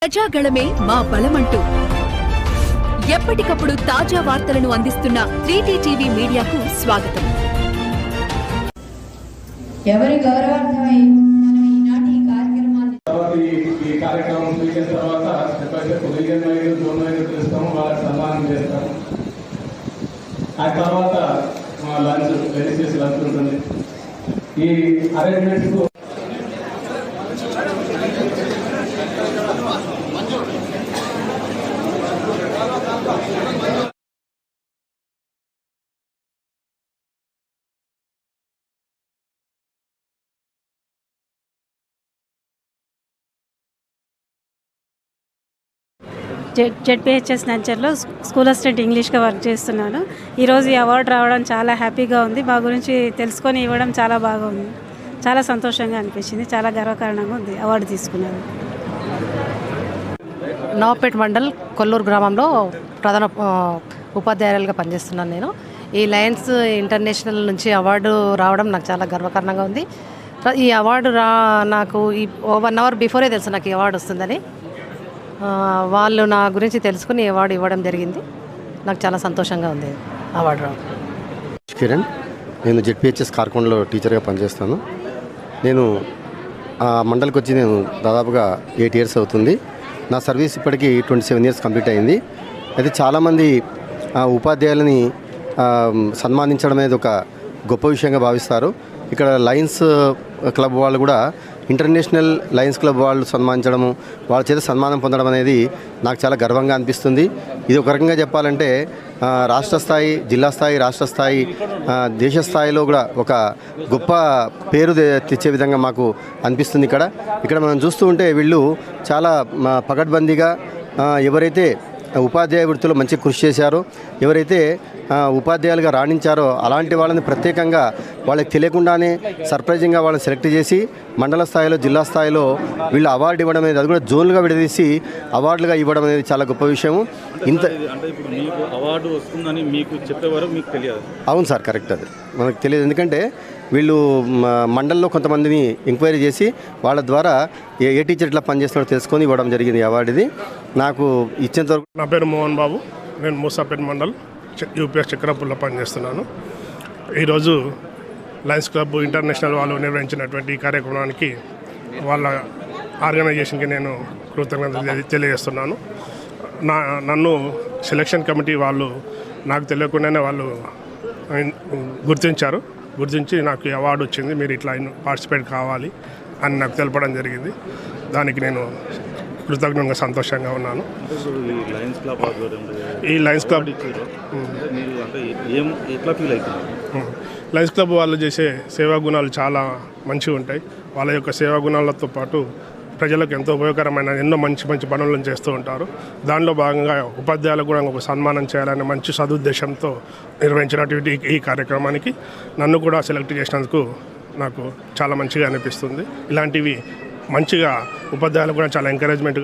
ప్రజాగళమే మా బలమంటూ ఎప్పటికప్పుడు తాజా వార్తలను అందిస్తున్న 3T టీవీ మీడియాకు స్వాగతం. ఎవరి గౌరవార్థమై ఈనాటి ఈ కార్యక్రమం ముగిసిన తర్వాత రీజన్ వైజ్ జోన్ వైజ్ పిలుస్తాము, వాళ్ళకి సన్మానం చేస్తాము. ఆ తర్వాత లంచ్ వెనిస్ లంచ్ ఉంటుంది. ఈ అరేంజ్మెంట్కు జెడ్పీహెచ్ఎస్ నంచర్లో స్కూల్ అసిస్టెంట్ ఇంగ్లీష్గా వర్క్ చేస్తున్నాను. ఈరోజు ఈ అవార్డు రావడం చాలా హ్యాపీగా ఉంది. మా గురించి తెలుసుకొని ఇవ్వడం చాలా బాగుంది. చాలా సంతోషంగా అనిపించింది. చాలా గర్వకారణంగా ఉంది అవార్డు తీసుకున్నాను. నవాపేట మండల్ కొల్లూరు గ్రామంలో ప్రధాన ఉపాధ్యాయులుగా పనిచేస్తున్నాను నేను. ఈ లయన్స్ ఇంటర్నేషనల్ నుంచి అవార్డు రావడం నాకు చాలా గర్వకారణంగా ఉంది. ఈ అవార్డు నాకు ఈ 1 అవర్ బిఫోరే తెలుసు నాకు ఈ అవార్డు వస్తుందని. వాళ్ళు నా గురించి తెలుసుకుని అవార్డు ఇవ్వడం జరిగింది. నాకు చాలా సంతోషంగా ఉంది అవార్డు రావడం. కిరణ్, నేను జెడ్పీహెచ్ఎస్ కార్కొండలో టీచర్గా పనిచేస్తాను. నేను ఆ మండలికి వచ్చి నేను దాదాపుగా 8 ఇయర్స్ అవుతుంది. నా సర్వీస్ ఇప్పటికీ 27 ఇయర్స్ కంప్లీట్ అయింది. అయితే చాలామంది ఉపాధ్యాయులని సన్మానించడం అనేది ఒక గొప్ప విషయంగా భావిస్తారు. ఇక్కడ లయన్స్ క్లబ్ వాళ్ళు కూడా ఇంటర్నేషనల్ లయన్స్ క్లబ్ వాళ్ళు సన్మానించడము, వాళ్ళ చేత సన్మానం పొందడం అనేది నాకు చాలా గర్వంగా అనిపిస్తుంది. ఇది ఒక రకంగా చెప్పాలంటే రాష్ట్ర స్థాయి, జిల్లా స్థాయి, రాష్ట్ర స్థాయి, దేశ స్థాయిలో కూడా ఒక గొప్ప పేరు తెచ్చే విధంగా మాకు అనిపిస్తుంది. ఇక్కడ మనం చూస్తూ ఉంటే వీళ్ళు చాలా పకడ్బందీగా ఎవరైతే ఉపాధ్యాయ వృత్తిలో మంచి కృషి చేశారో, ఎవరైతే ఉపాధ్యాయులుగా రాణించారో అలాంటి వాళ్ళని ప్రత్యేకంగా వాళ్ళకి తెలియకుండానే సర్ప్రైజింగ్గా వాళ్ళని సెలెక్ట్ చేసి మండల స్థాయిలో, జిల్లా స్థాయిలో వీళ్ళు అవార్డు ఇవ్వడం అనేది, అది కూడా జోన్లుగా విడదీసి అవార్డులుగా ఇవ్వడం అనేది చాలా గొప్ప విషయము. అవార్డు వస్తుందని మీకు చెప్పేవారు మీకు తెలియదు? అవును సార్, కరెక్ట్. అది మనకు తెలియదు. ఎందుకంటే వీళ్ళు మండల్లో కొంతమందిని ఎంక్వైరీ చేసి వాళ్ళ ద్వారా ఏ టీచర్ ఇట్లా పనిచేస్తున్నారో తెలుసుకొని ఇవ్వడం జరిగింది అవార్డు. ఇది నాకు ఇచ్చేంత వరకు. నా పేరు మోహన్ బాబు. నేను మూసాపేట మండల్ యూపీఎస్ చక్రపూర్లో పనిచేస్తున్నాను. ఈరోజు లయన్స్ క్లబ్ ఇంటర్నేషనల్ వాళ్ళు నిర్వహించినటువంటి ఈ కార్యక్రమానికి వాళ్ళ ఆర్గనైజేషన్కి నేను కృతజ్ఞతలు తెలియజేస్తున్నాను. నన్ను సెలక్షన్ కమిటీ వాళ్ళు నాకు తెలియకుండానే వాళ్ళు గుర్తించి నాకు ఈ అవార్డు వచ్చింది, మీరు ఇట్లా పార్టిసిపేట్ కావాలి అని నాకు తెలపడం జరిగింది. దానికి నేను కృతజ్ఞంగా సంతోషంగా ఉన్నాను. ఈ లయన్స్ క్లబ్ లయన్స్ క్లబ్ వాళ్ళు చేసే సేవా గుణాలు చాలా మంచిగా ఉంటాయి. వాళ్ళ యొక్క సేవా గుణాలతో పాటు ప్రజలకు ఎంతో ఉపయోగకరమైన ఎన్నో మంచి పనులను చేస్తూ ఉంటారు. దానిలో భాగంగా ఉపాధ్యాయులకు కూడా ఒక సన్మానం చేయాలనే మంచి సదుద్దేశంతో నిర్వహించినటువంటి ఈ కార్యక్రమానికి నన్ను కూడా సెలెక్ట్ చేసినందుకు నాకు చాలా మంచిగా అనిపిస్తుంది. ఇలాంటివి మంచిగా ఉపాధ్యాయులకు కూడా చాలా ఎంకరేజ్మెంట్గా